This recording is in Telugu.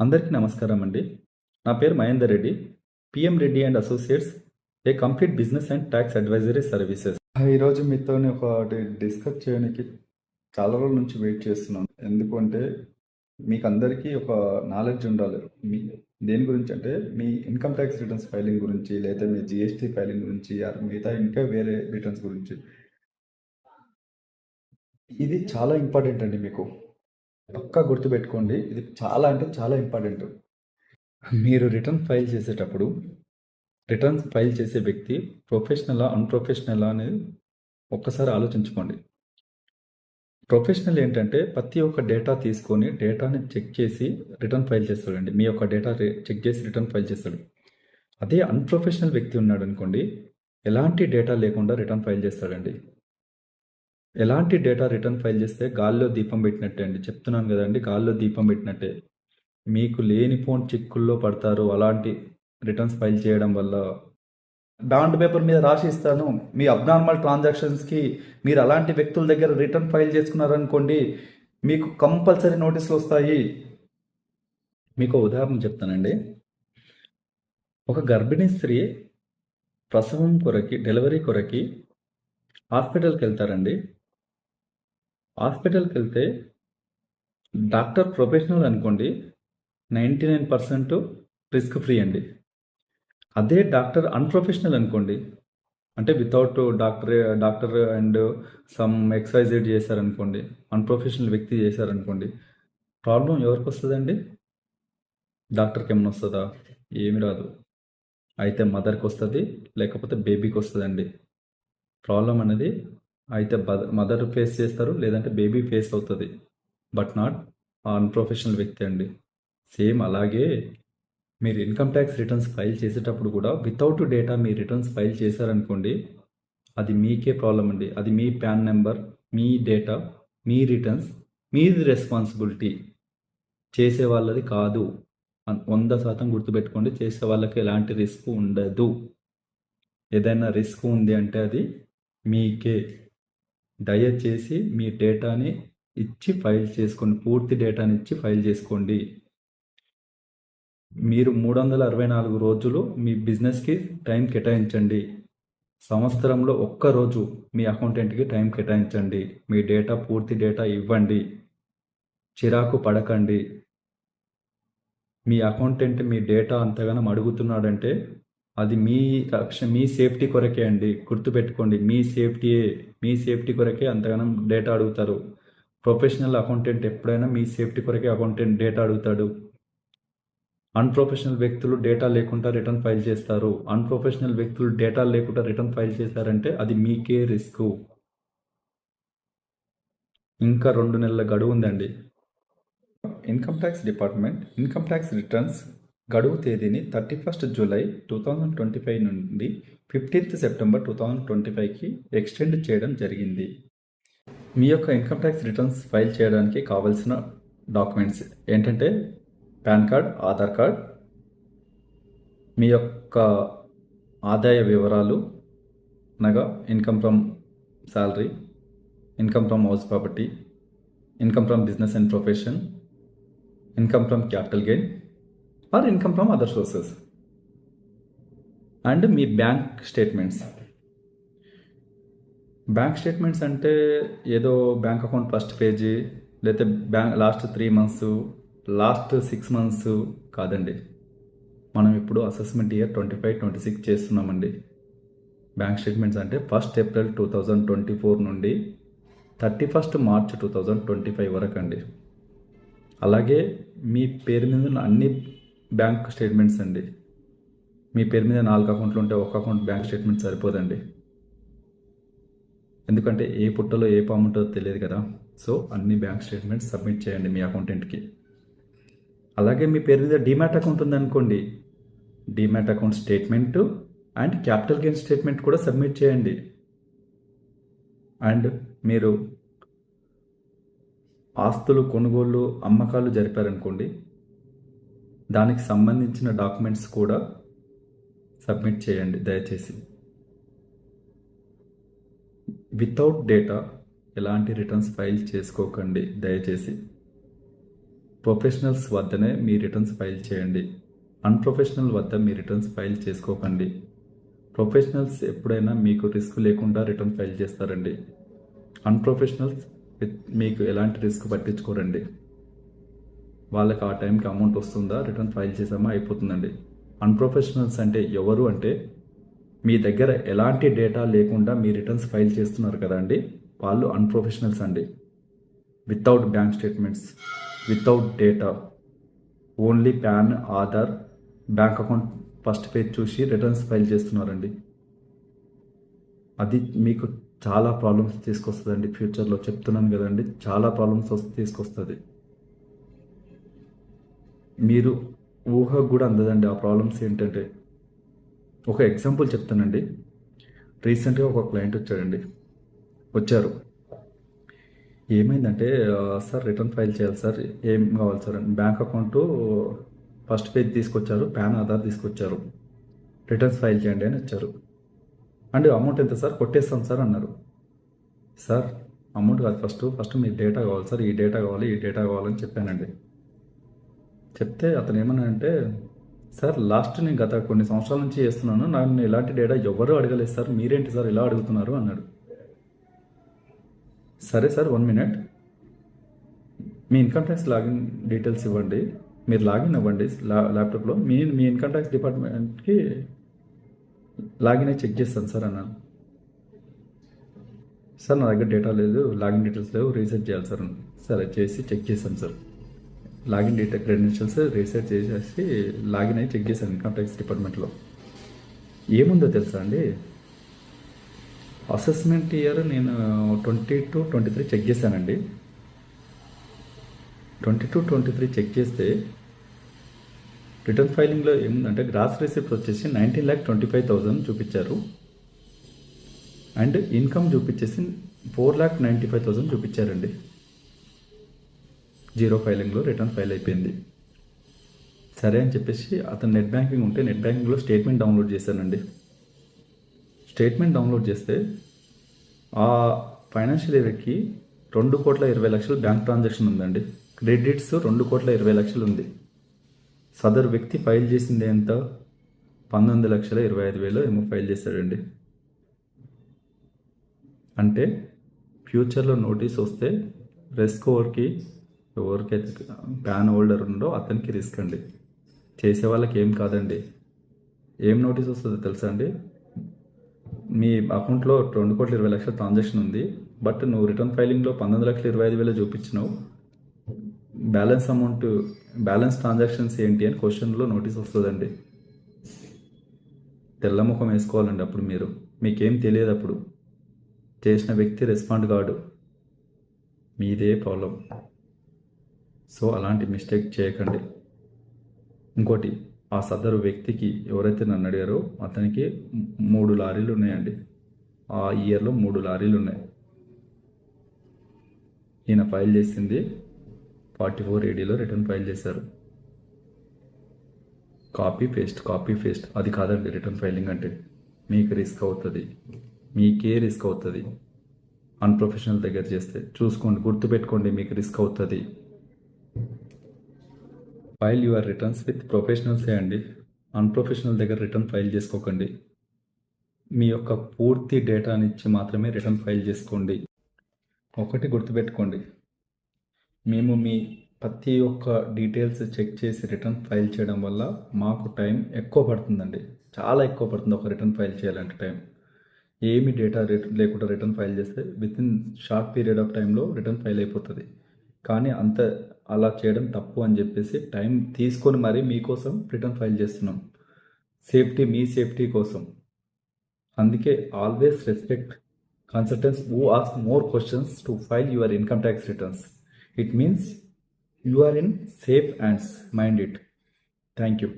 అందరికీ నమస్కారం అండి. నా పేరు Mahender Reddy. PM Reddy and associates, A complete business and tax advisory services. ఈరోజు మీతోని ఒకటి డిస్కస్ చేయడానికి చాలా రోజుల నుంచి వెయిట్ చేస్తున్నాను. ఎందుకంటే మీకు అందరికీ ఒక నాలెడ్జ్ ఉండాలి. మీ దేని గురించి అంటే మీ ఇన్కమ్ ట్యాక్స్ రిటర్న్స్ ఫైలింగ్ గురించి, లేదా మీ జిఎస్టీ ఫైలింగ్ గురించి, మిగతా ఇంకా వేరే రిటర్న్స్ గురించి. ఇది చాలా ఇంపార్టెంట్ అండి మీకు. పక్కా గుర్తుపెట్టుకోండి. ఇది చాలా అంటే చాలా ఇంపార్టెంట్. మీరు రిటర్న్ ఫైల్ చేసేటప్పుడు రిటర్న్స్ ఫైల్ చేసే వ్యక్తి ప్రొఫెషనలా, అన్‌ప్రొఫెషనలా అనేది ఒక్కసారి ఆలోచించుకోండి. ప్రొఫెషనల్ ఏంటంటే ప్రతి ఒక్క డేటా తీసుకొని డేటాని చెక్ చేసి రిటర్న్ ఫైల్ చేస్తాడండి. మీ యొక్క డేటా చెక్ చేసి రిటర్న్ ఫైల్ చేస్తాడు. అదే అన్‌ప్రొఫెషనల్ వ్యక్తి ఉన్నాడు అనుకోండి, ఎలాంటి డేటా లేకుండా రిటర్న్ ఫైల్ చేస్తాడండి. ఎలాంటి డేటా రిటర్న్ ఫైల్ చేస్తే గాల్లో దీపం పెట్టినట్టే అండి. చెప్తున్నాను కదండి, గాల్లో దీపం పెట్టినట్టే. మీకు లేనిపోని చిక్కుల్లో పడతారు అలాంటి రిటర్న్స్ ఫైల్ చేయడం వల్ల. బాండ్ పేపర్ మీద రాసి ఇస్తాను, మీ అబ్నార్మల్ ట్రాన్సాక్షన్స్కి మీరు అలాంటి వ్యక్తుల దగ్గర రిటర్న్ ఫైల్ చేసుకున్నారనుకోండి, మీకు కంపల్సరీ నోటీసులు వస్తాయి. మీకు ఉదాహరణ చెప్తానండి. ఒక గర్భిణీ స్త్రీ ప్రసవం కొరకి, డెలివరీ కొరకి హాస్పిటల్కి వెళ్తారండి. హాస్పిటల్కి వెళ్తే డాక్టర్ ప్రొఫెషనల్ అనుకోండి, 99% రిస్క్ ఫ్రీ అండి. అదే డాక్టర్ అన్‌ప్రొఫెషనల్ అనుకోండి, అంటే వితౌట్ డాక్టర్ అండ్ సమ్ ఎక్సైజెడ్ చేశారనుకోండి, అన్‌ప్రొఫెషనల్ వ్యక్తి చేశారనుకోండి, ప్రాబ్లం ఎవరికి వస్తుందండి? డాక్టర్కి ఏమైనా వస్తుందా? ఏమి రాదు. అయితే మదర్కి వస్తుంది, లేకపోతే బేబీకి వస్తుందండి. ప్రాబ్లం అనేది అయితే మదర్ ఫేస్ చేస్తారు, లేదంటే బేబీ ఫేస్ అవుతుంది, బట్ నాట్ అన్‌ప్రొఫెషనల్ వ్యక్తి అండి. సేమ్ అలాగే మీరు ఇన్కమ్ ట్యాక్స్ రిటర్న్స్ ఫైల్ చేసేటప్పుడు కూడా వితౌట్ డేటా మీ రిటర్న్స్ ఫైల్ చేశారనుకోండి, అది మీకే ప్రాబ్లం అండి. అది మీ పాన్ నెంబర్, మీ డేటా, మీ రిటర్న్స్, మీది రెస్పాన్సిబిలిటీ. చేసే వాళ్ళది కాదు. 100% గుర్తుపెట్టుకోండి. చేసే వాళ్ళకి ఎలాంటి రిస్క్ ఉండదు. ఏదైనా రిస్క్ ఉంది అంటే అది మీకే. దయచేసి మీ డేటాని ఇచ్చి ఫైల్ చేసుకోండి. పూర్తి డేటాని ఇచ్చి ఫైల్ చేసుకోండి. మీరు 364 రోజులు మీ బిజినెస్కి టైం కేటాయించండి. సంవత్సరంలో ఒక్కరోజు మీ అకౌంటెంట్కి టైం కేటాయించండి. మీ డేటా, పూర్తి డేటా ఇవ్వండి. చిరాకు పడకండి. మీ అకౌంటెంట్ మీ డేటా అంతగానం అడుగుతున్నాడంటే అది మీ సేఫ్టీ కొరకే అండి. గుర్తుపెట్టుకోండి, మీ సేఫ్టీయే. మీ సేఫ్టీ కొరకే అంతగానం డేటా అడుగుతారు. ప్రొఫెషనల్ అకౌంటెంట్ ఎప్పుడైనా మీ సేఫ్టీ కొరకే అకౌంటెంట్ డేటా అడుగుతాడు. అన్‌ప్రొఫెషనల్ వ్యక్తులు డేటా లేకుండా రిటర్న్ ఫైల్ చేస్తారు. అన్‌ప్రొఫెషనల్ వ్యక్తులు డేటా లేకుండా రిటర్న్ ఫైల్ చేశారంటే అది మీకే రిస్క్. ఇంకా 2 నెలల గడువు ఉందండి. Income tax department income tax returns గడువు తేదీని 31 జూలై 2025 నుండి 15 సెప్టెంబర్ 2025కి ఎక్స్టెండ్ చేయడం జరిగింది. మీ యొక్క ఇన్కమ్ ట్యాక్స్ రిటర్న్స్ ఫైల్ చేయడానికి కావాల్సిన డాక్యుమెంట్స్ ఏంటంటే పాన్ కార్డ్, ఆధార్ కార్డ్, మీ యొక్క ఆదాయ వివరాలు, అనగా income from salary, income from house property, income from business and profession, income from capital gain or income from other sources, and me bank statements. Bank statements అంటే ఏదో బ్యాంక్ అకౌంట్ ఫస్ట్ పేజీ, లేకపోతే లాస్ట్ 3 months, లాస్ట్ 6 months కాదండి. మనం ఇప్పుడు అసెస్మెంట్ ఇయర్ 25-26 చేస్తున్నామండి. బ్యాంక్ స్టేట్మెంట్స్ అంటే 1 April 2024 నుండి 31 March 2025 వరకు అండి. అలాగే మీ పేరు మీద ఉన్న అన్ని బ్యాంక్ స్టేట్మెంట్స్ అండి. మీ పేరు మీద 4 అకౌంట్లు ఉంటే ఒక అకౌంట్ బ్యాంక్ స్టేట్మెంట్ సరిపోదండి. ఎందుకంటే ఏ పుట్టలో ఏ పాము ఉంటుందో తెలియదు కదా. సో అన్ని బ్యాంక్ స్టేట్మెంట్స్ సబ్మిట్ చేయండి మీ అకౌంటెంట్కి. అలాగే మీ పేరు మీద డీమ్యాట్ అకౌంట్ ఉందనుకోండి, demat account statement and capital gain statement కూడా సబ్మిట్ చేయండి. అండ్ మీరు ఆస్తులు కొనుగోలు, అమ్మకాలు జరిపారనుకోండి, దానికి సంబంధించిన డాక్యుమెంట్స్ కూడా సబ్మిట్ చేయండి దయచేసి. వితౌట్ డేటా ఎలాంటి రిటర్న్స్ ఫైల్ చేసుకోకండి దయచేసి. ప్రొఫెషనల్స్ వద్దనే మీ రిటర్న్స్ ఫైల్ చేయండి. అన్‌ప్రొఫెషనల్ వద్ద మీ రిటర్న్స్ ఫైల్ చేసుకోకండి. ప్రొఫెషనల్స్ ఎప్పుడైనా మీకు రిస్క్ లేకుండా రిటర్న్ ఫైల్ చేస్తారండి. అన్‌ప్రొఫెషనల్స్ మీకు ఎలాంటి రిస్క్ పట్టించుకోరండి. వాళ్ళకి ఆ టైంకి అమౌంట్ వస్తుందా, రిటర్న్ ఫైల్ చేసామా అయిపోతుందండి. అన్‌ప్రొఫెషనల్స్ అంటే ఎవరు అంటే, మీ దగ్గర ఎలాంటి డేటా లేకుండా మీ రిటర్న్స్ ఫైల్ చేస్తున్నారు కదండి, వాళ్ళు అన్‌ప్రొఫెషనల్స్ అండి. Without bank statements, without data, only pan, Aadhaar, bank account first page చూసి రిటర్న్స్ ఫైల్ చేస్తున్నారండి. అది మీకు చాలా ప్రాబ్లమ్స్ తీసుకొస్తుందండి. ఫ్యూచర్లో చెప్తున్నాను కదండి, చాలా ప్రాబ్లమ్స్ తీసుకొస్తుంది. మీరు ఊహకు కూడా అందదండి ఆ ప్రాబ్లమ్స్ ఏంటంటే. ఒక ఎగ్జాంపుల్ చెప్తానండి. రీసెంట్గా ఒక క్లయింట్ వచ్చారు. ఏమైందంటే, సార్ రిటర్న్ ఫైల్ చేయాలి సార్, ఏం కావాలి సార్ అని. బ్యాంక్ అకౌంటు ఫస్ట్ పేజ్ తీసుకొచ్చారు, పాన్, ఆధార్ తీసుకొచ్చారు. రిటర్న్స్ ఫైల్ చేయండి అని వచ్చారు. అంటే అమౌంట్ ఎంత సార్, కొట్టేస్తాం సార్ అన్నారు. సార్ అమౌంట్ కాదు, ఫస్ట్ మీకు డేటా కావాలి సార్, ఈ డేటా కావాలి, ఈ డేటా కావాలని చెప్పానండి. చెప్తే అతను ఏమన్నాడంటే, సార్ లాస్ట్ నేను గత కొన్ని సంవత్సరాల నుంచి చేస్తున్నాను, నన్ను ఇలాంటి డేటా ఎవరు అడగలేదు సార్, మీరేంటి సార్ ఇలా అడుగుతున్నారు అన్నాడు. సరే సార్, 1 మినిట్, మీ ఇన్కమ్ ట్యాక్స్ లాగిన్ డీటెయిల్స్ ఇవ్వండి, మీరు లాగిన్ అవ్వండి ల్యాప్టాప్లో, మీ ఇన్కమ్ ట్యాక్స్ డిపార్ట్మెంట్కి లాగిన్ అయ్యి చెక్ చేస్తాను సార్ అన్నాను. సార్ నా దగ్గర డేటా లేదు, లాగిన్ డీటెయిల్స్ లేవు, రీసెట్ చేయాలి సార్ అన్నాను. సరే చేసి చెక్ చేశాను sir. Login data credentials reset చేసేసి లాగిన్ అయ్యి చెక్ చేశాను ఇన్కమ్ ట్యాక్స్ డిపార్ట్మెంట్లో. ఏముందో తెలుసా అండి, అసెస్మెంట్ ఇయర్ నేను 22-23 చెక్ చేశానండి. 22-23 చెక్ చేస్తే రిటర్న్ ఫైలింగ్లో ఏముందంటే, గ్రాస్ రిసిప్ట్ వచ్చేసి 19,25,000 చూపించారు, అండ్ ఇన్కమ్ చూపించేసి 4,95,000 చూపించారండి. జీరో ఫైలింగ్లో రిటర్న్ ఫైల్ అయిపోయింది. సరే అని చెప్పేసి అతను నెట్ బ్యాంకింగ్ ఉంటే నెట్ బ్యాంకింగ్లో స్టేట్మెంట్ డౌన్లోడ్ చేశానండి. స్టేట్మెంట్ డౌన్లోడ్ చేస్తే ఆ ఫైనాన్షియల్ ఇయర్కి 2,20,00,000 బ్యాంక్ ట్రాన్సాక్షన్ ఉందండి. క్రెడిట్స్ 2,20,00,000 ఉంది. సదరు వ్యక్తి ఫైల్ చేసింది ఎంత, 19,25,000 ఏమో ఫైల్ చేశాడండి. అంటే ఫ్యూచర్లో నోటీస్ వస్తే రిస్క్ ఎవరికైతే ప్యాన్ హోల్డర్ ఉండో అతనికి రిస్క్ అండి. చేసే వాళ్ళకి ఏం కాదండి. ఏం నోటీస్ వస్తుందో తెలుసా అండి, మీ అకౌంట్లో 2,20,00,000 ట్రాన్సాక్షన్ ఉంది, బట్ నువ్వు రిటర్న్ ఫైలింగ్లో 19,25,000 చూపించినావు, బ్యాలెన్స్ ట్రాన్సాక్షన్స్ ఏంటి అని క్వశ్చన్లో నోటీస్ వస్తుందండి. తెల్లముఖం వేసుకోవాలండి అప్పుడు. మీకేం తెలియదు అప్పుడు. చేసిన వ్యక్తి రెస్పాండ్ కాడు, మీదే ప్రాబ్లం. సో అలాంటి మిస్టేక్ చేయకండి. ఇంకోటి, ఆ సదరు వ్యక్తికి ఎవరైతే నన్ను అడిగారో అతనికి 3 లారీలు ఉన్నాయండి. ఆ ఇయర్లో 3 లారీలు ఉన్నాయి. ఈయన ఫైల్ చేసింది 44 ADలో రిటర్న్ ఫైల్ చేశారు. కాపీ పేస్ట్ అది కాదండి రిటర్న్ ఫైలింగ్ అంటే. మీకు రిస్క్ అవుతుంది, మీకే రిస్క్ అవుతుంది అన్ప్రొఫెషనల్ దగ్గర చేస్తే. చూసుకోండి, గుర్తుపెట్టుకోండి, మీకు రిస్క్ అవుతుంది. ఫైల్ యువర్ రిటర్న్స్ విత్ ప్రొఫెషనల్సే అండి. అన్ప్రొఫెషనల్ దగ్గర రిటర్న్ ఫైల్ చేసుకోకండి. మీ యొక్క పూర్తి డేటానిచ్చి మాత్రమే రిటర్న్ ఫైల్ చేసుకోండి. ఒకటి గుర్తుపెట్టుకోండి, మేము మీ ప్రతి ఒక్క డీటెయిల్స్ చెక్ చేసి రిటర్న్ ఫైల్ చేయడం వల్ల మాకు టైం ఎక్కువ పడుతుందండి, చాలా ఎక్కువ పడుతుంది. ఒక రిటర్న్ ఫైల్ చేయాలంటే టైం, ఏమి డేటా లేకుండా రిటర్న్ ఫైల్ చేస్తే వితిన్ షార్ట్ పీరియడ్ ఆఫ్ టైంలో రిటర్న్ ఫైల్ అయిపోతుంది. కానీ అలా చేయడం తప్పు అని చెప్పేసి టైం తీసుకొని మరీ మీకోసం రిటర్న్ ఫైల్ చేస్తున్నాం, మీ సేఫ్టీ కోసం. అందుకే always respect consultants who ask more questions to file your income tax returns. It means you are in safe hands. Mind it. Thank you.